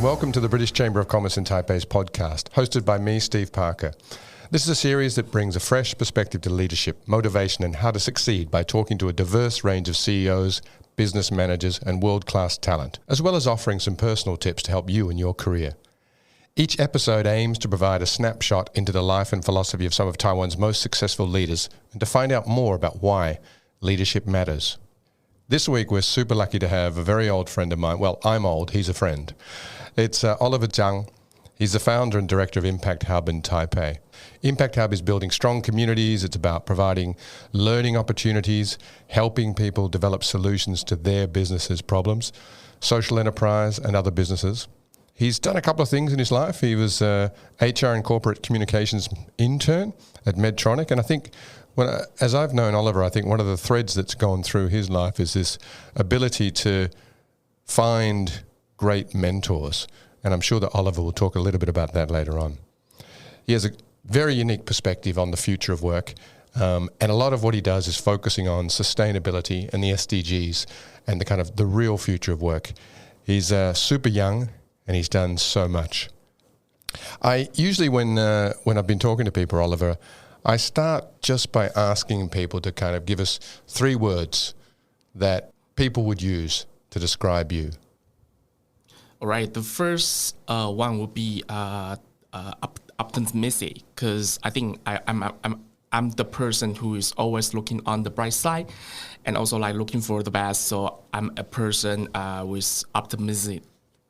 welcome to the British Chamber of Commerce in Taipei's podcast, hosted by me, Steve Parker. This is a series that brings a fresh perspective to leadership, motivation, and how to succeed by talking to a diverse range of CEOs, business managers, and world-class talent, as well as offering some personal tips to help you in your career. Each episode aims to provide a snapshot into the life and philosophy of some of Taiwan's most successful leaders and to find out more about why leadership matters. This week, we're super lucky to have a very old friend of mine. Well, I'm old, he's a friend. It's Oliver Chang. He's the founder and director of ImpactHub in Taipei. ImpactHub is building strong communities. It's about providing learning opportunities, helping people develop solutions to their businesses' problems, social enterprise and other businesses. He's done a couple of things in his life. He was HR and corporate communications intern at Medtronic, and I think as I've known Oliver, I think one of the threads that's gone through his life is this ability to find great mentors. And I'm sure that Oliver will talk a little bit about that later on. He has a very unique perspective on the future of work. And a lot of what he does is focusing on sustainability and the SDGs and the real future of work. He's super young and he's done so much. I usually, when I've been talking to people, Oliver, I start just by asking people to kind of give us 3 words that people would use to describe you. All right. The first one would be optimistic, because I think I'm the person who is always looking on the bright side, and also like looking for the best. So I'm a person with optimism.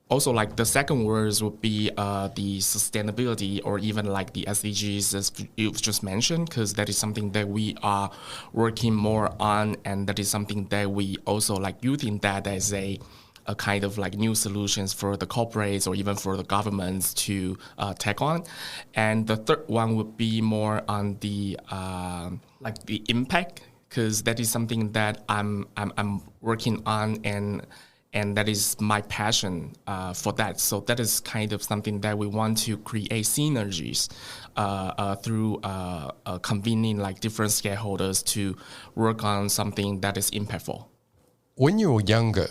Also, like the second words would be the sustainability, or even like the SDGs, as you just mentioned, because that is something that we are working more on, and that is something that we also like using that as a kind of like new solutions for the corporates or even for the governments to take on. And the third one would be more on the like the impact, because that is something that I'm working on, and that is my passion for that. So that is kind of something that we want to create synergies through convening like different stakeholders to work on something that is impactful. When you were younger,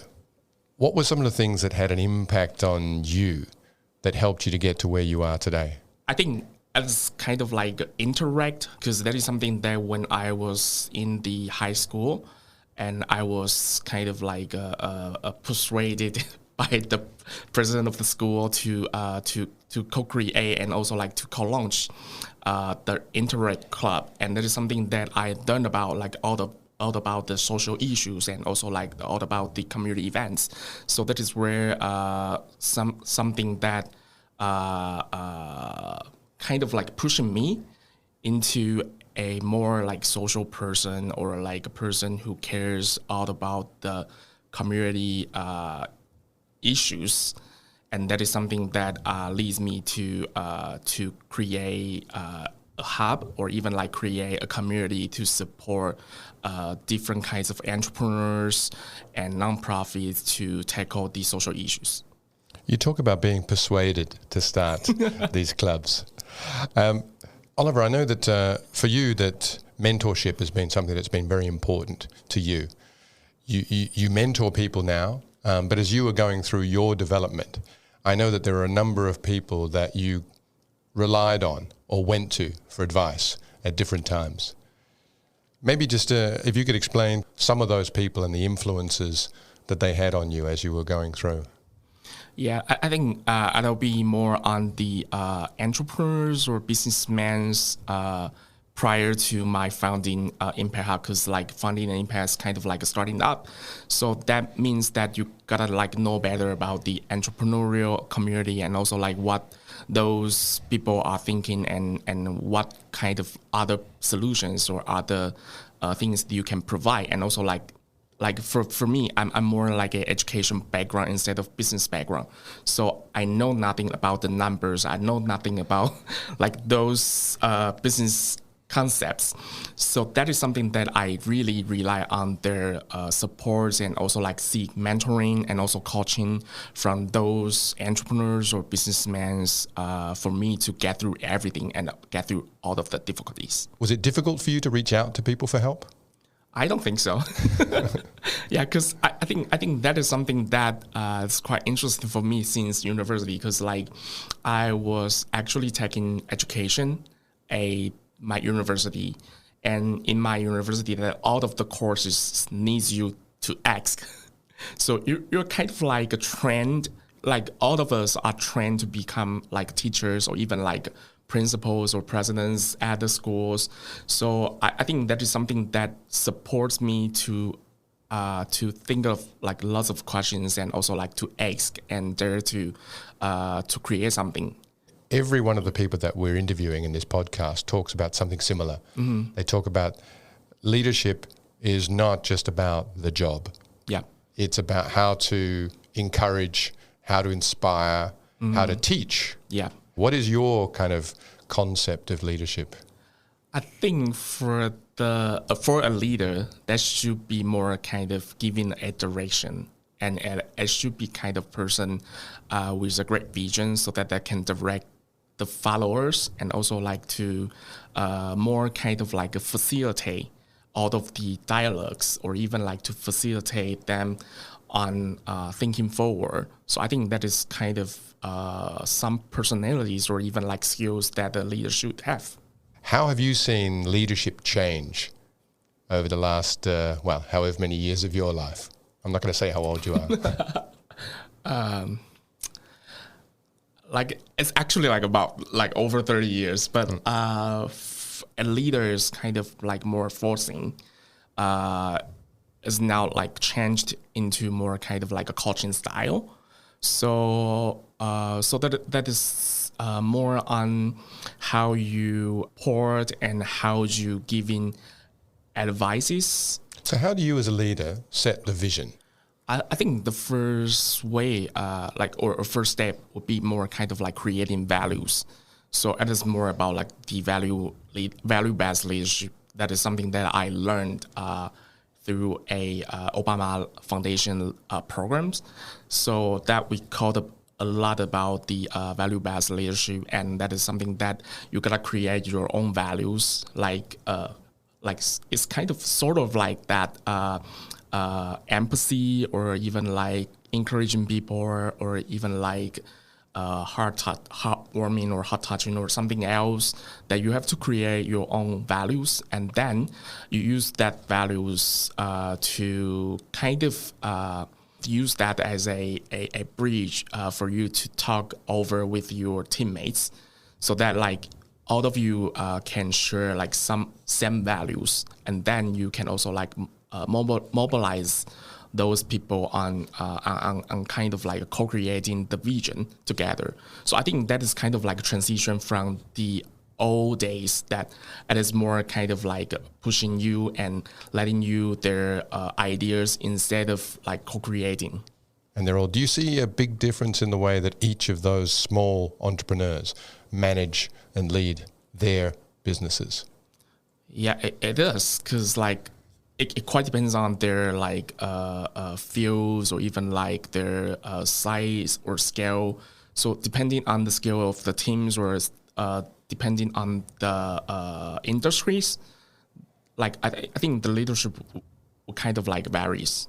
what were some of the things that had an impact on you that helped you to get to where you are today? I think it's kind of like interact, because that is something that when I was in the high school, and I was kind of like persuaded by the president of the school to co-create and also like to co-launch the Interact Club, and that is something that I learned about, like all about the social issues and also like all about the community events. So that is where something that kind of like pushing me into a more like social person, or like a person who cares all about the community issues, and that is something that leads me to create a hub, or even like create a community to support different kinds of entrepreneurs and nonprofits to tackle these social issues. You talk about being persuaded to start these clubs. Oliver, I know that for you that mentorship has been something that's been very important to you. You mentor people now, but as you were going through your development, I know that there are a number of people that you relied on or went to for advice at different times. Maybe just if you could explain some of those people and the influences that they had on you as you were going through. Yeah, I think I'll be more on the entrepreneurs or businessmen prior to my founding ImpactHub, because like founding an Impact is kind of like a starting up. So that means that you gotta like know better about the entrepreneurial community, and also like what those people are thinking, and what kind of other solutions or other things that you can provide. And also like for me, I'm more like an education background instead of business background. So I know nothing about the numbers. I know nothing about like those business concepts. So that is something that I really rely on their supports, and also like seek mentoring and also coaching from those entrepreneurs or businessmen for me to get through everything and get through all of the difficulties. Was it difficult for you to reach out to people for help? I don't think so. Yeah, because I think that is something that is quite interesting for me since university. Because like I was actually taking education my university, and in my university, that all of the courses needs you to ask. So you're kind of like a trend. Like all of us are trained to become like teachers or even like principals or presidents at the schools. So I think that is something that supports me to think of like lots of questions and also like to ask and dare to create something. Every one of the people that we're interviewing in this podcast talks about something similar. Mm-hmm. They talk about leadership is not just about the job. Yeah. It's about how to encourage, how to inspire, how to teach. Yeah. What is your kind of concept of leadership? I think for a leader, that should be more kind of giving a direction, and it should be kind of person with a great vision, so that they can direct the followers, and also like to more kind of like facilitate all of the dialogues, or even like to facilitate them on thinking forward. So I think that is kind of some personalities or even like skills that a leader should have. How have you seen leadership change over the last, however many years of your life? I'm not going to say how old you are. Like it's actually like about like over 30 years, but a leader is kind of like more forcing. Is now like changed into more kind of like a coaching style. So that is more on how you port and how you giving advices. So how do you as a leader set the vision? I think the first way, or first step would be more kind of like creating values. So it is more about like the value-based leadership. That is something that I learned through a Obama Foundation programs. So that we called a lot about the value-based leadership, and that is something that you gotta create your own values. Like it's kind of sort of like that empathy, or even like encouraging people, or even like heartwarming or heart touching or something else, that you have to create your own values, and then you use that values to kind of use that as a bridge for you to talk over with your teammates, so that like all of you can share like some same values, and then you can also like mobilize those people on kind of like co-creating the vision together. So I think that is kind of like a transition from the old days, that it is more kind of like pushing you and letting you their ideas instead of like co-creating. And do you see a big difference in the way that each of those small entrepreneurs manage and lead their businesses? Yeah, it is, because like it quite depends on their like fields, or even like their size or scale. So depending on the scale of the teams, or depending on the industries, like I think the leadership will kind of like varies.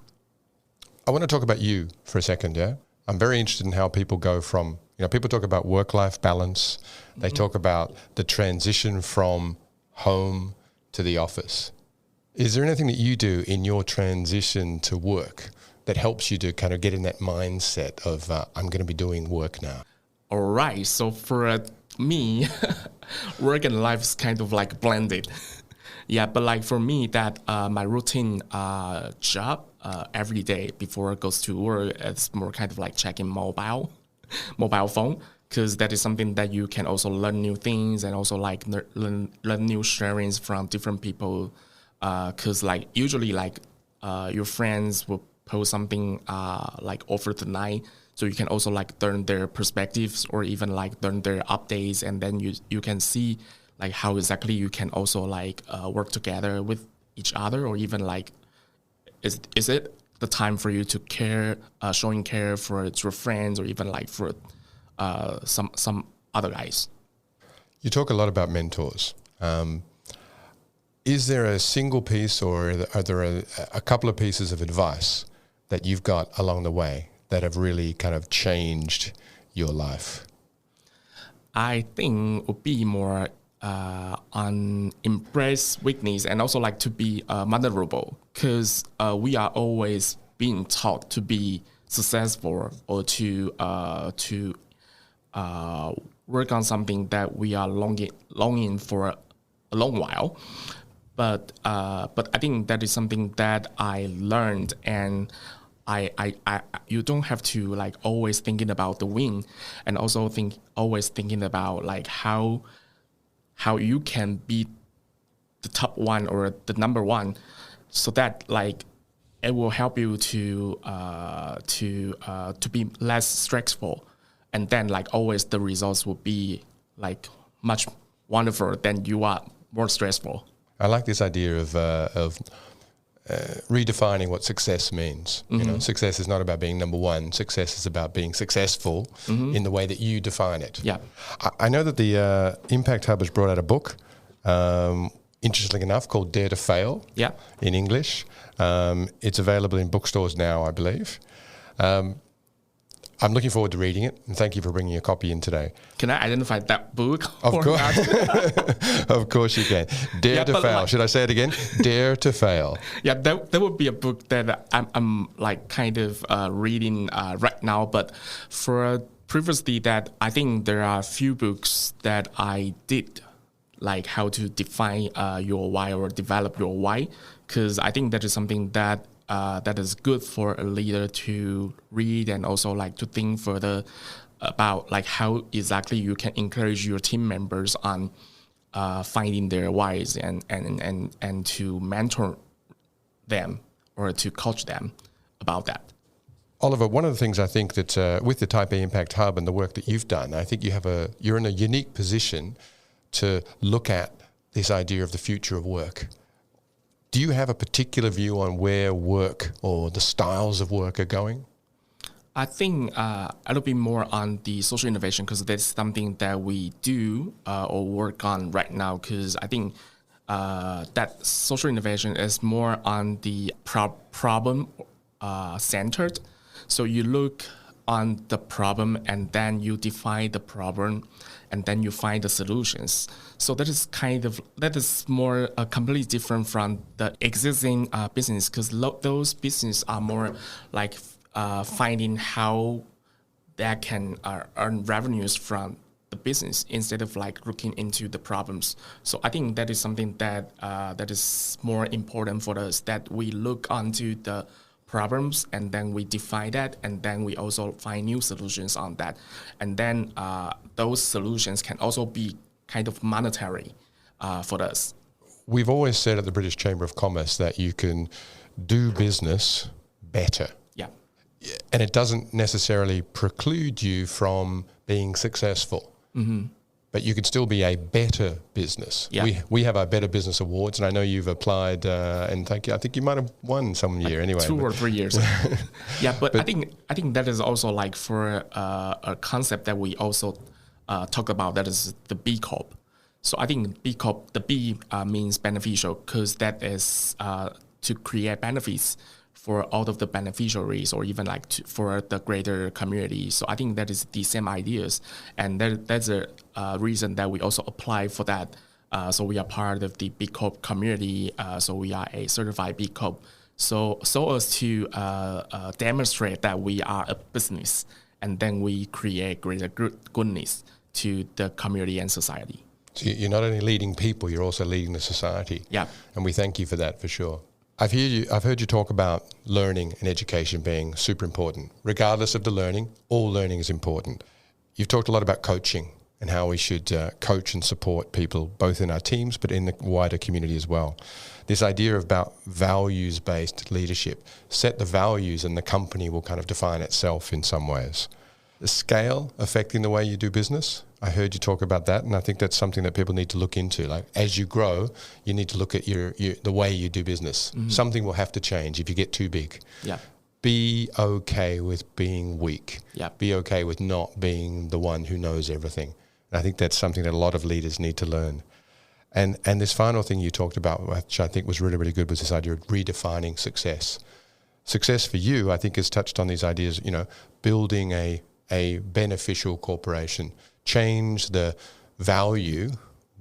I want to talk about you for a second, yeah? I'm very interested in how people go from, people talk about work-life balance. They talk about the transition from home to the office. Is there anything that you do in your transition to work that helps you to kind of get in that mindset of, I'm going to be doing work now? All right. So for me, work and life is kind of like blended. Yeah, but like for me, that my routine job every day before it goes to work, it's more kind of like checking mobile phone, because that is something that you can also learn new things, and also like learn new sharings from different people. Because like usually like your friends will post something like over the night, so you can also like learn their perspectives, or even like learn their updates, and then you can see like how exactly you can also like work together with each other, or even like is it the time for you to care, showing care for your friends, or even like for some other guys. You talk a lot about mentors. Is there a single piece, or are there a couple of pieces of advice that you've got along the way that have really kind of changed your life? I think would be more on embrace weakness and also like to be vulnerable, because we are always being taught to be successful or to work on something that we are longing for a long while. But I think that is something that I learned, and I you don't have to like always thinking about the win, and also always thinking about like how you can be the top one or the number one, so that like it will help you to be less stressful, and then like always the results will be like much wonderful than you are more stressful. I like this idea of redefining what success means. You know, success is not about being number one. Success is about being successful in the way that you define it. Yeah, I know that the Impact Hub has brought out a book, interestingly enough, called Dare to Fail. Yeah, in English. It's available in bookstores now, I believe. I'm looking forward to reading it, and thank you for bringing a copy in today. Can I identify that book? Of course, of course you can. Dare to Fail. Like, should I say it again? Dare to Fail. Yeah, that would be a book that I'm like kind of reading right now. But for previously, that I think there are a few books that I did, like how to define your why or develop your why, because I think that is something that that is good for a leader to read, and also like to think further about like how exactly you can encourage your team members on finding their whys and to mentor them or to coach them about that. Oliver, one of the things I think that with the Type A Impact Hub and the work that you've done, I think you're in a unique position to look at this idea of the future of work. Do you have a particular view on where work or the styles of work are going? I think a little bit more on the social innovation, because that's something that we do or work on right now, because I think that social innovation is more on the problem centered. So you look on the problem, and then you define the problem, and then you find the solutions. So that is more completely different from the existing business, because those businesses are more like finding how they can earn revenues from the business instead of like looking into the problems. So I think that is something that that is more important for us, that we look onto the problems, and then we define that, and then we also find new solutions on that, and then those solutions can also be kind of monetary for us. We've always said at the British Chamber of Commerce that you can do business better. Yeah. And it doesn't necessarily preclude you from being successful. Mm-hmm. But you could still be a better business. Yeah. We have our Better Business Awards, and I know you've applied, and thank you. I think you might have won some year anyway. 2 or 3 years. Yeah, but I think that is also like for a concept that we also talk about, that is the B Corp. So I think B Corp, the B means beneficial, because that is to create benefits for all of the beneficiaries, or even like for the greater community. So I think that is the same ideas, and that's a reason that we also apply for that. So we are part of the B Corp community. So we are a certified B Corp. So as to demonstrate that we are a business, and then we create greater goodness to the community and society. So you're not only leading people, you're also leading the society. Yeah. And we thank you for that, for sure. I've heard you talk about learning and education being super important. Regardless of the learning, all learning is important. You've talked a lot about coaching and how we should coach and support people, both in our teams, but in the wider community as well. This idea about values-based leadership, set the values and the company will kind of define itself in some ways. The scale affecting the way you do business, I heard you talk about that, and I think that's something that people need to look into. Like, as you grow, you need to look at the way you do business. Mm-hmm. Something will have to change if you get too big. Yeah. Be okay with being weak. Yeah. Be okay with not being the one who knows everything. And I think that's something that a lot of leaders need to learn. And this final thing you talked about, which I think was really, really good, was this idea of redefining success. Success for you, I think, has touched on these ideas, building a beneficial corporation, change the value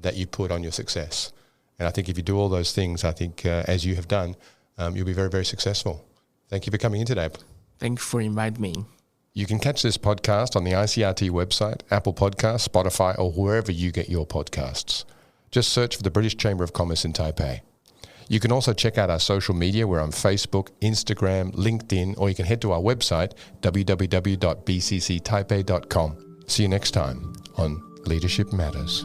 that you put on your success. And I think if you do all those things, I think as you have done, you'll be very, very successful. Thank you for coming in today. Thank you for inviting me. You can catch this podcast on the ICRT website, Apple Podcasts, Spotify, or wherever you get your podcasts. Just search for the British Chamber of Commerce in Taipei. You can also check out our social media. We're on Facebook, Instagram, LinkedIn, or you can head to our website, www.bcctaipei.com. See you next time on Leadership Matters.